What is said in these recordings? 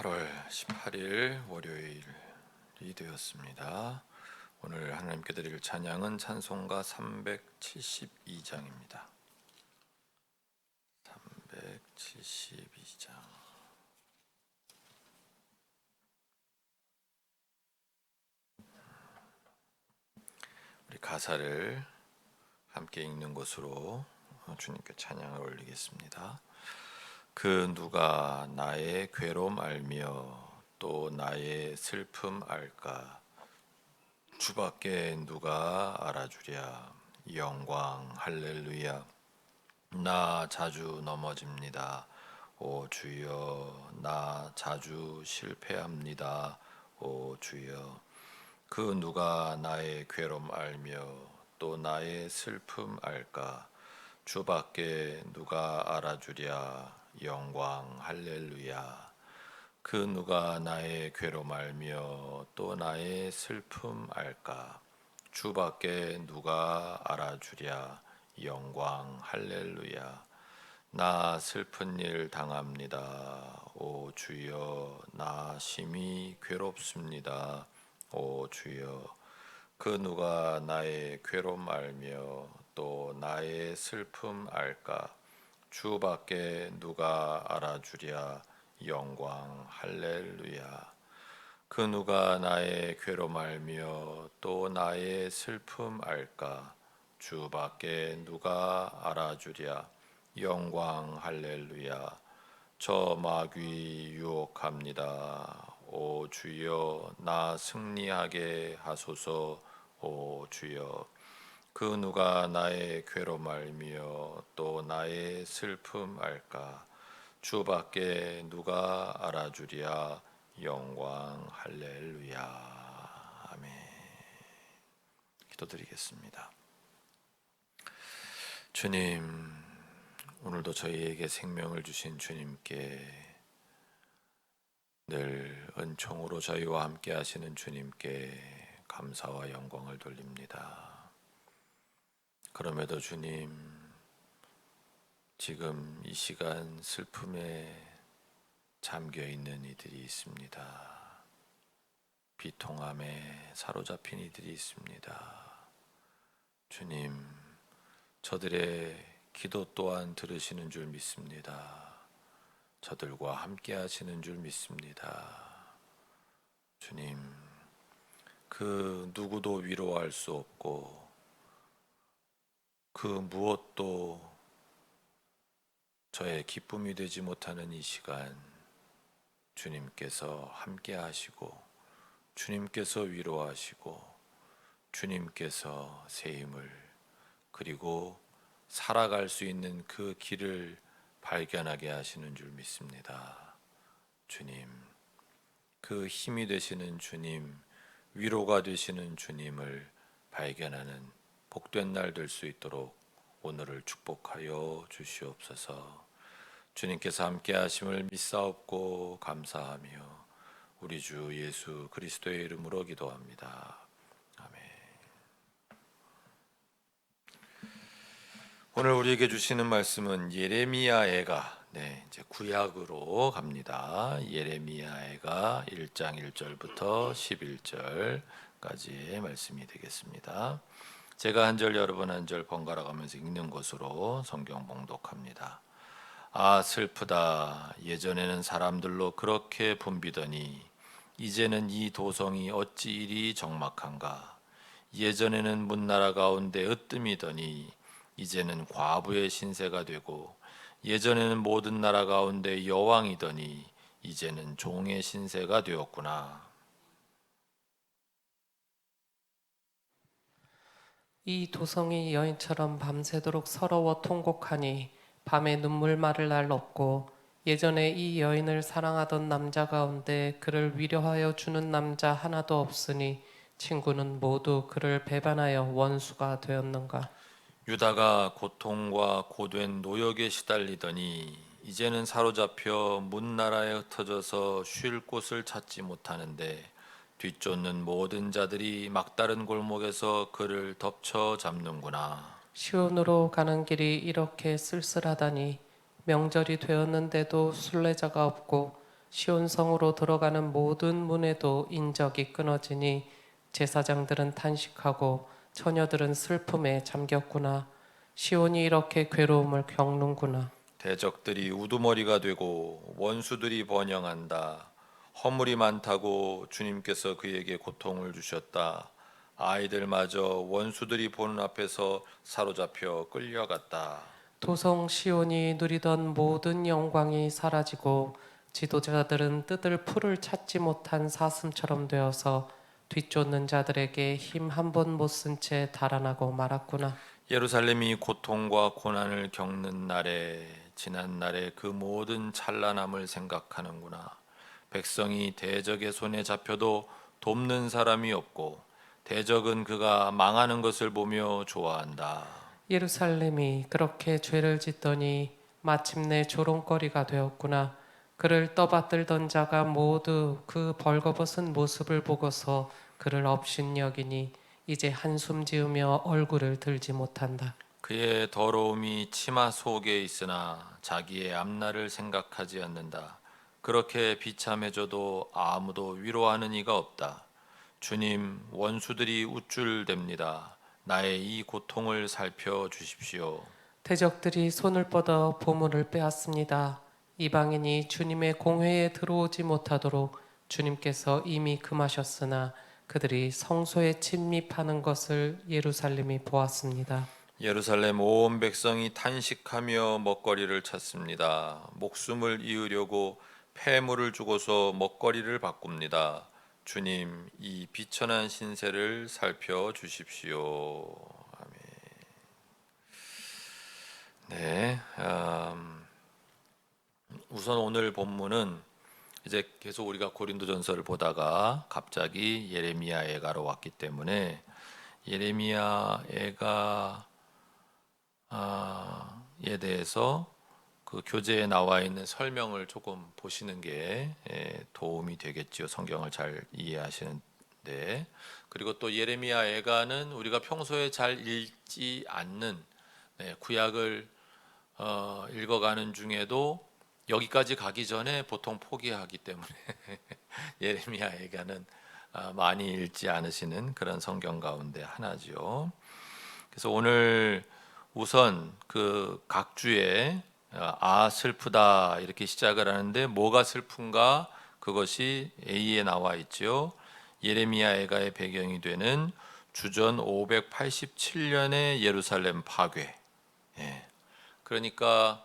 8월 18일 월요일이 되었습니다. 오늘 하나님께 드릴 찬양은 찬송가 372장입니다. 372장. 우리 가사를 함께 읽는 것으로 주님께 찬양을 올리겠습니다. 그 누가 나의 괴로움 알며 또 나의 슬픔 알까? 주밖에 누가 알아주랴. 영광 할렐루야. 나 자주 넘어집니다. 오 주여. 나 자주 실패합니다. 오 주여. 그 누가 나의 괴로움 알며 또 나의 슬픔 알까? 주밖에 누가 알아주랴. 영광 할렐루야. 그 누가 나의 괴로움 알며 또 나의 슬픔 알까? 주밖에 누가 알아주랴. 영광 할렐루야. 나 슬픈 일 당합니다. 오 주여. 나 심히 괴롭습니다. 오 주여. 그 누가 나의 괴로움 알며 또 나의 슬픔 알까? 주밖에 누가 알아주랴. 영광 할렐루야. 그 누가 나의 괴로움 알며 또 나의 슬픔 알까? 주밖에 누가 알아주랴. 영광 할렐루야. 저 마귀 유혹합니다. 오 주여. 나 승리하게 하소서. 오 주여. 그 누가 나의 괴로움 알며 또 나의 슬픔 알까? 주밖에 누가 알아주랴. 영광 할렐루야. 아멘. 기도드리겠습니다. 주님, 오늘도 저희에게 생명을 주신 주님께, 늘 은총으로 저희와 함께 하시는 주님께 감사와 영광을 돌립니다. 그럼에도 주님, 지금 이 시간 슬픔에 잠겨 있는 이들이 있습니다. 비통함에 사로잡힌 이들이 있습니다. 주님, 저들의 기도 또한 들으시는 줄 믿습니다. 저들과 함께 하시는 줄 믿습니다. 주님, 그 누구도 위로할 수 없고 그 무엇도 저의 기쁨이 되지 못하는 이 시간, 주님께서 함께 하시고 주님께서 위로하시고 주님께서 새 힘을, 그리고 살아갈 수 있는 그 길을 발견하게 하시는 줄 믿습니다. 주님, 그 힘이 되시는 주님, 위로가 되시는 주님을 발견하는 복된 날 될 수 있도록 오늘을 축복하여 주시옵소서. 주님께서 함께 하심을 믿사옵고 감사하며 우리 주 예수 그리스도의 이름으로 기도합니다. 아멘. 오늘 우리에게 주시는 말씀은 예레미야애가, 이제 구약으로 갑니다. 예레미야애가 1장 1절부터 11절까지의 말씀이 되겠습니다. 제가 한 절 여러분 한 절 번갈아 가면서 읽는 것으로 성경 봉독합니다. 아 슬프다. 예전에는 사람들로 그렇게 붐비더니 이제는 이 도성이 어찌 이리 적막한가. 예전에는 문나라 가운데 으뜸이더니 이제는 과부의 신세가 되고, 예전에는 모든 나라 가운데 여왕이더니 이제는 종의 신세가 되었구나. 이 도성이 여인처럼 밤새도록 서러워 통곡하니 밤에 눈물 마를 날 없고, 예전에 이 여인을 사랑하던 남자 가운데 그를 위로하여 주는 남자 하나도 없으니 친구는 모두 그를 배반하여 원수가 되었는가. 유다가 고통과 고된 노역에 시달리더니 이제는 사로잡혀 문나라에 흩어져서 쉴 곳을 찾지 못하는데, 뒤쫓는 모든 자들이 막다른 골목에서 그를 덮쳐 잡는구나. 시온으로 가는 길이 이렇게 쓸쓸하다니, 명절이 되었는데도 순례자가 없고 시온 성으로 들어가는 모든 문에도 인적이 끊어지니 제사장들은 탄식하고 처녀들은 슬픔에 잠겼구나. 시온이 이렇게 괴로움을 겪는구나. 대적들이 우두머리가 되고 원수들이 번영한다. 허물이 많다고 주님께서 그에게 고통을 주셨다. 아이들마저 원수들이 보는 앞에서 사로잡혀 끌려갔다. 도성 시온이 누리던 모든 영광이 사라지고 지도자들은 뜯을 풀을 찾지 못한 사슴처럼 되어서 뒤쫓는 자들에게 힘 한 번 못 쓴 채 달아나고 말았구나. 예루살렘이 고통과 고난을 겪는 날에 지난 날에 그 모든 찬란함을 생각하는구나. 백성이 대적의 손에 잡혀도 돕는 사람이 없고 대적은 그가 망하는 것을 보며 좋아한다. 예루살렘이 그렇게 죄를 짓더니 마침내 조롱거리가 되었구나. 그를 떠받들던 자가 모두 그 벌거벗은 모습을 보고서 그를 업신여기니 이제 한숨 지으며 얼굴을 들지 못한다. 그의 더러움이 치마 속에 있으나 자기의 앞날을 생각하지 않는다. 그렇게 비참해져도 아무도 위로하는 이가 없다. 주님, 원수들이 우쭐댑니다. 나의 이 고통을 살펴 주십시오. 대적들이 손을 뻗어 보물을 빼앗습니다. 이방인이 주님의 공회에 들어오지 못하도록 주님께서 이미 금하셨으나 그들이 성소에 침입하는 것을 예루살렘이 보았습니다. 예루살렘 온 백성이 탄식하며 먹거리를 찾습니다. 목숨을 이으려고 폐물을 주고서 먹거리를 바꿉니다. 주님, 이 비천한 신세를 살펴 주십시오. 아멘. 네, 우선 오늘 본문은 이제 계속 우리가 고린도전서를 보다가 갑자기 예레미야 애가로 왔기 때문에 예레미야 애가 에 대해서 그 교재에 나와 있는 설명을 조금 보시는 게 도움이 되겠지요. 성경을 잘 이해하시는데. 그리고 또 예레미야 애가는 우리가 평소에 잘 읽지 않는 구약을 읽어가는 중에도 여기까지 가기 전에 보통 포기하기 때문에 예레미야 애가는 많이 읽지 않으시는 그런 성경 가운데 하나죠. 그래서 오늘 우선 그 각주에 슬프다 이렇게 시작을 하는데 뭐가 슬픈가 그것이 A에 나와 있죠. 예레미야 애가의 배경이 되는 주전 587년의 예루살렘 파괴. 예. 그러니까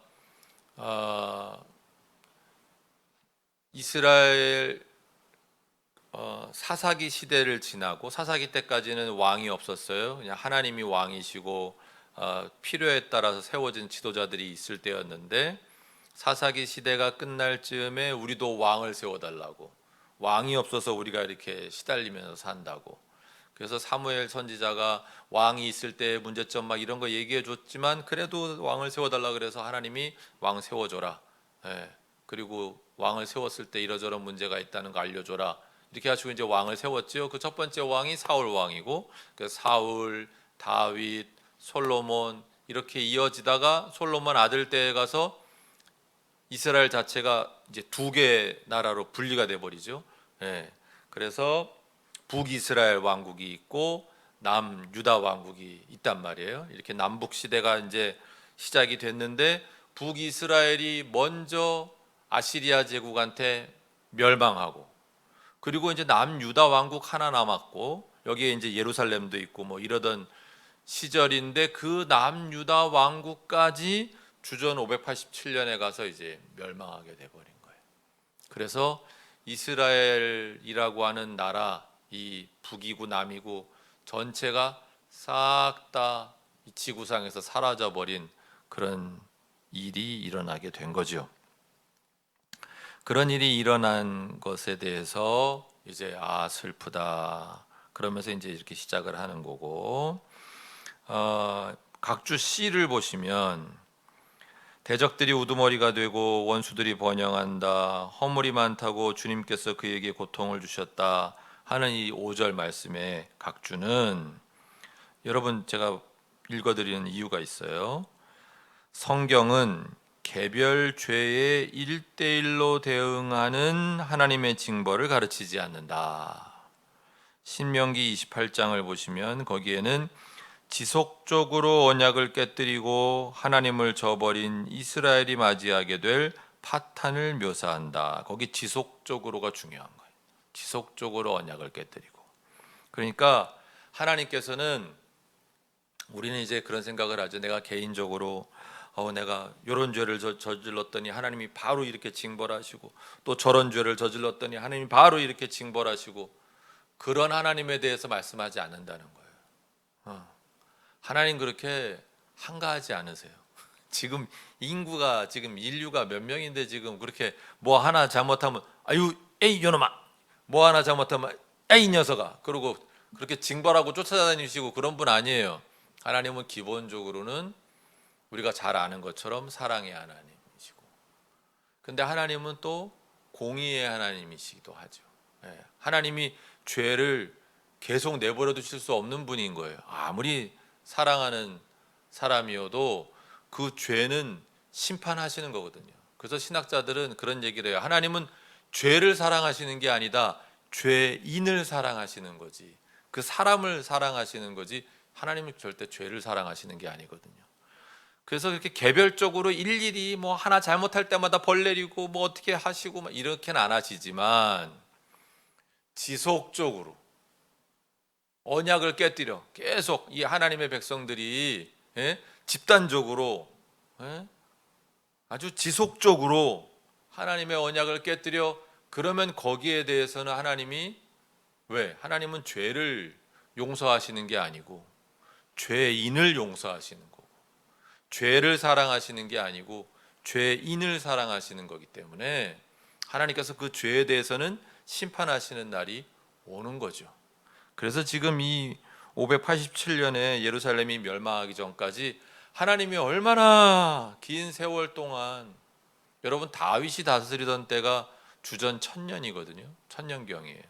이스라엘 사사기 시대를 지나고 사사기 때까지는 왕이 없었어요. 그냥 하나님이 왕이시고 필요에 따라서 세워진 지도자들이 있을 때였는데 사사기 시대가 끝날 즈음에 우리도 왕을 세워달라고 왕이 없어서 우리가 이렇게 시달리면서 산다고 그래서 사무엘 선지자가 왕이 있을 때의 문제점 막 이런 거 얘기해 줬지만 그래도 왕을 세워달라 그래서 하나님이 왕 세워줘라. 그리고 왕을 세웠을 때 이러저런 문제가 있다는 거 알려줘라. 이렇게 해가지고 이제 왕을 세웠지요. 그 첫 번째 왕이 사울 왕이고 그 사울, 다윗, 솔로몬 이렇게 이어지다가 솔로몬 아들 때에 가서 이스라엘 자체가 이제 두 개 나라로 분리가 돼 버리죠. 그래서 북이스라엘 왕국이 있고 남유다 왕국이 있단 말이에요. 이렇게 남북 시대가 이제 시작이 됐는데 북이스라엘이 먼저 아시리아 제국한테 멸망하고 그리고 이제 남유다 왕국 하나 남았고 여기에 이제 예루살렘도 있고 뭐 이러던 시절인데 그 남유다 왕국까지 주전 587년에 가서 이제 멸망하게 돼 버린 거예요. 그래서 이스라엘이라고 하는 나라 이 북이고 남이고 전체가 싹 다 이 지구상에서 사라져 버린 그런 일이 일어나게 된 거죠. 그런 일이 일어난 것에 대해서 이제 슬프다 그러면서 이제 이렇게 시작을 하는 거고 각주 C를 보시면 대적들이 우두머리가 되고 원수들이 번영한다 허물이 많다고 주님께서 그에게 고통을 주셨다 하는 이 5절 말씀의 각주는 여러분 제가 읽어드리는 이유가 있어요. 성경은 개별 죄에 1대1로 대응하는 하나님의 징벌을 가르치지 않는다. 신명기 28장을 보시면 거기에는 지속적으로 언약을 깨뜨리고 하나님을 저버린 이스라엘이 맞이하게 될 파탄을 묘사한다. 거기 지속적으로가 중요한 거예요. 지속적으로 언약을 깨뜨리고. 그러니까 하나님께서는, 우리는 이제 그런 생각을 하죠. 내가 개인적으로 내가 이런 죄를 저질렀더니 하나님이 바로 이렇게 징벌하시고, 또 저런 죄를 저질렀더니 하나님이 바로 이렇게 징벌하시고, 그런 하나님에 대해서 말씀하지 않는다는 거예요. 하나님 그렇게 한가하지 않으세요. 지금 인류가 몇 명인데 지금 그렇게 뭐 하나 잘못하면 아유 에이 요놈아, 뭐 하나 잘못하면 에이 녀석아, 그러고 그렇게 징벌하고 쫓아다니시고 그런 분 아니에요. 하나님은 기본적으로는 우리가 잘 아는 것처럼 사랑의 하나님이시고, 근데 하나님은 또 공의의 하나님이시기도 하죠. 하나님이 죄를 계속 내버려 두실 수 없는 분인 거예요. 아무리 사랑하는 사람이어도 그 죄는 심판하시는 거거든요. 그래서 신학자들은 그런 얘기를 해요. 하나님은 죄를 사랑하시는 게 아니다, 죄인을 사랑하시는 거지, 그 사람을 사랑하시는 거지, 하나님은 절대 죄를 사랑하시는 게 아니거든요. 그래서 그렇게 개별적으로 일일이 뭐 하나 잘못할 때마다 벌 내리고 뭐 어떻게 하시고 막 이렇게는 안 하시지만, 지속적으로 언약을 깨뜨려 계속 이 하나님의 백성들이 집단적으로 아주 지속적으로 하나님의 언약을 깨뜨려, 그러면 거기에 대해서는 하나님이, 왜? 하나님은 죄를 용서하시는 게 아니고 죄인을 용서하시는 거고, 죄를 사랑하시는 게 아니고 죄인을 사랑하시는 거기 때문에 하나님께서 그 죄에 대해서는 심판하시는 날이 오는 거죠. 그래서 지금 이 587년에 예루살렘이 멸망하기 전까지 하나님이 얼마나 긴 세월 동안, 여러분 다윗이 다스리던 때가 주전 1000년이거든요. 1000년경이에요.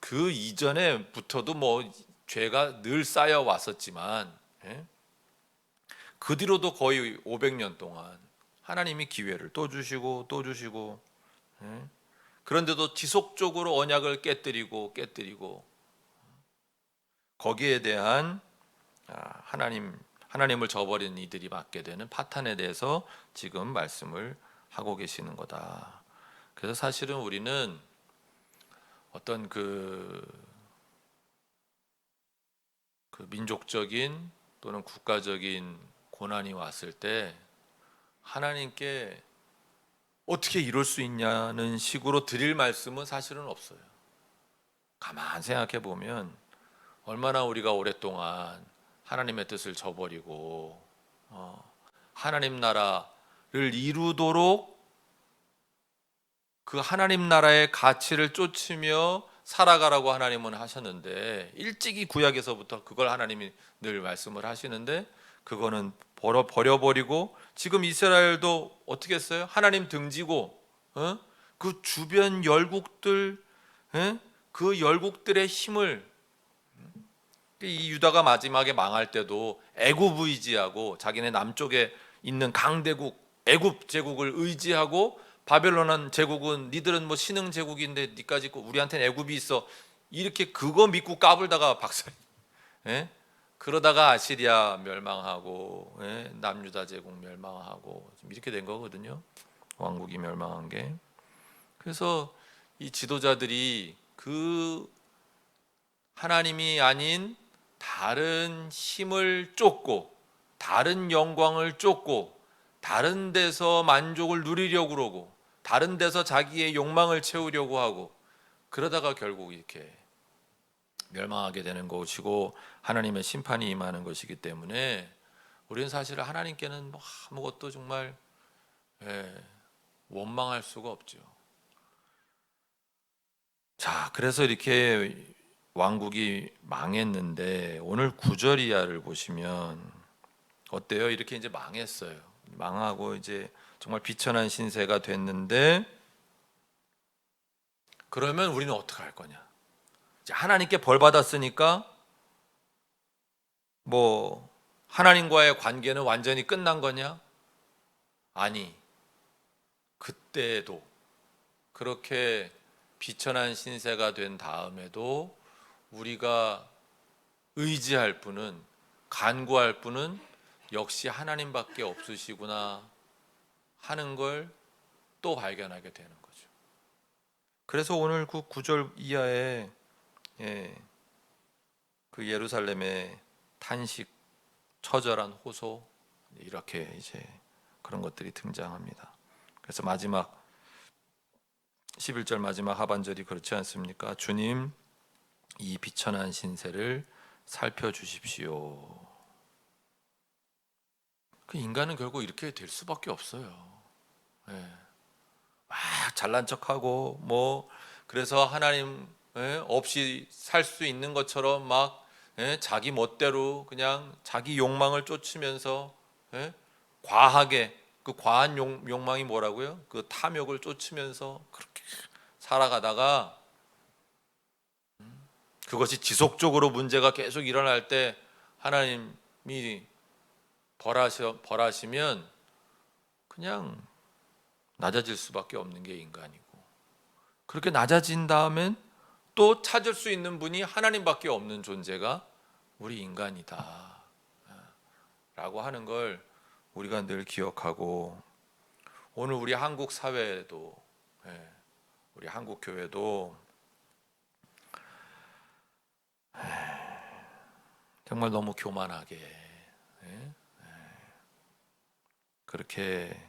그 이전에부터도 뭐 죄가 늘 쌓여 왔었지만, 그 뒤로도 거의 500년 동안 하나님이 기회를 또 주시고 또 주시고, 그런데도 지속적으로 언약을 깨뜨리고 거기에 대한 하나님을 저버린 이들이 맞게 되는 파탄에 대해서 지금 말씀을 하고 계시는 거다. 그래서 사실은 우리는 어떤 그 민족적인 또는 국가적인 고난이 왔을 때 하나님께 어떻게 이럴 수 있냐는 식으로 드릴 말씀은 사실은 없어요. 가만 생각해 보면 얼마나 우리가 오랫동안 하나님의 뜻을 저버리고 하나님 나라를 이루도록 그 하나님 나라의 가치를 쫓으며 살아가라고 하나님은 하셨는데, 일찍이 구약에서부터 그걸 하나님이 늘 말씀을 하시는데 그거는 버려버리고, 지금 이스라엘도 어떻게 했어요? 하나님 등지고 그 주변 열국들, 그 열국들의 힘을, 이 유다가 마지막에 망할 때도 애굽 의지하고 자기네 남쪽에 있는 강대국 애굽 제국을 의지하고, 바벨론 제국은 니들은 뭐 신흥 제국인데 니까지 있고 우리한테는 애굽이 있어, 이렇게 그거 믿고 까불다가 박살. 그러다가 아시리아 멸망하고 남유다 제국 멸망하고 이렇게 된 거거든요. 왕국이 멸망한 게. 그래서 이 지도자들이 그 하나님이 아닌 다른 힘을 쫓고 다른 영광을 쫓고 다른 데서 만족을 누리려고 그러고 다른 데서 자기의 욕망을 채우려고 하고, 그러다가 결국 이렇게 멸망하게 되는 것이고 하나님의 심판이 임하는 것이기 때문에 우리는 사실 하나님께는 뭐 아무것도 정말 원망할 수가 없죠. 자, 그래서 이렇게 왕국이 망했는데 오늘 9절 이하를 보시면 어때요? 이렇게 이제 망했어요. 망하고 이제 정말 비천한 신세가 됐는데, 그러면 우리는 어떻게 할 거냐? 이제 하나님께 벌 받았으니까 뭐 하나님과의 관계는 완전히 끝난 거냐? 아니, 그때에도 그렇게 비천한 신세가 된 다음에도 우리가 의지할 분은, 간구할 분은 역시 하나님밖에 없으시구나 하는 걸 또 발견하게 되는 거죠. 그래서 오늘 그 9절 이하에 그 예루살렘의 탄식, 처절한 호소, 이렇게 이제 그런 것들이 등장합니다. 그래서 마지막 11절 마지막 하반절이 그렇지 않습니까? 주님, 이 비천한 신세를 살펴주십시오. 그 인간은 결국 이렇게 될 수밖에 없어요. 막 잘난 척하고 뭐 그래서 하나님 없이 살 수 있는 것처럼 막 자기 멋대로 그냥 자기 욕망을 쫓으면서 과하게, 그 과한 욕망이 뭐라고요? 그 탐욕을 쫓으면서 그렇게 살아가다가 그것이 지속적으로 문제가 계속 일어날 때 하나님이 벌하시면 그냥 낮아질 수밖에 없는 게 인간이고, 그렇게 낮아진 다음엔 또 찾을 수 있는 분이 하나님밖에 없는 존재가 우리 인간이다 라고 하는 걸 우리가 늘 기억하고, 오늘 우리 한국 사회에도, 우리 한국 교회도 정말 너무 교만하게 그렇게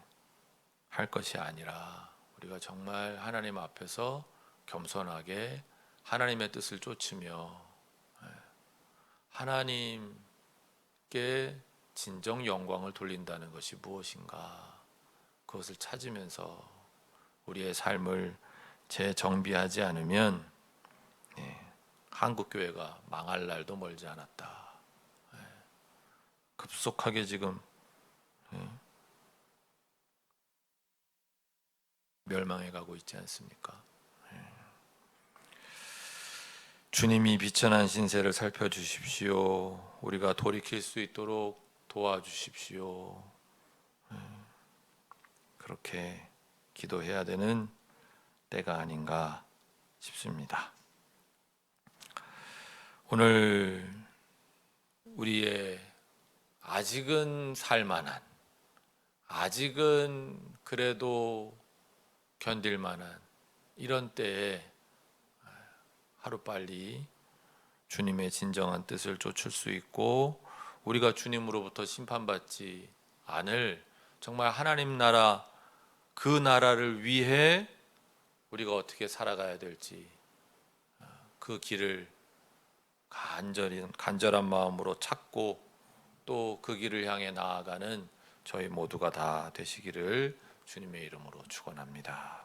할 것이 아니라 우리가 정말 하나님 앞에서 겸손하게 하나님의 뜻을 쫓으며 하나님께 진정 영광을 돌린다는 것이 무엇인가, 그것을 찾으면서 우리의 삶을 재정비하지 않으면 한국 교회가 망할 날도 멀지 않았다. 급속하게 지금 멸망해 가고 있지 않습니까? 주님이 비천한 신세를 살펴주십시오. 우리가 돌이킬 수 있도록 도와주십시오. 그렇게 기도해야 되는 때가 아닌가 싶습니다. 오늘 우리의 아직은 살만한, 아직은 그래도 견딜 만한 이런 때에 하루빨리 주님의 진정한 뜻을 쫓을 수 있고, 우리가 주님으로부터 심판받지 않을 정말 하나님 나라, 그 나라를 위해 우리가 어떻게 살아가야 될지 그 길을 간절한 마음으로 찾고 또 그 길을 향해 나아가는 저희 모두가 다 되시기를 주님의 이름으로 축원합니다.